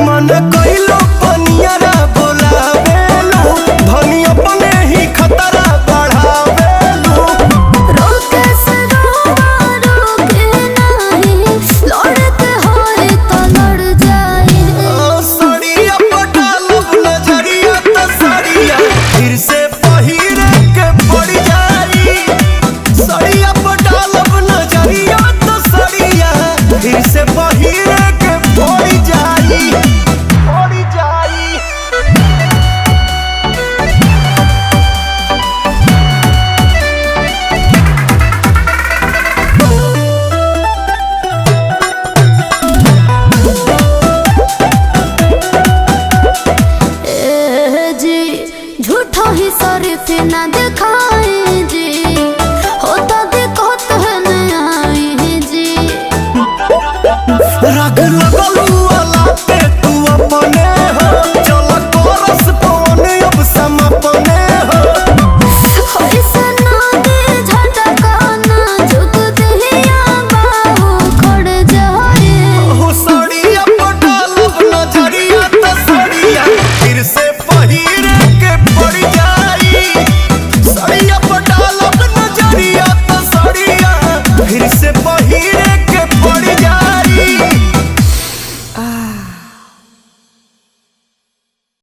मन कइलो पनियरा बोलावेलू धनी अपने ही खतरा बढ़ावेलू। रोके से रोके नहीं लड़ते होए तो लड़ जाए। सड़िया पटालब नजरिया त सड़िया फिर से पहिरे के पड़ जाई। सड़िया पटालब नजरिया त सड़िया फिर से पहिरे के पड़ जाई पड़ जाई। जी झूठो ही शरीफ ना दिखाए जी होता देखो तो है न आई जी। रगला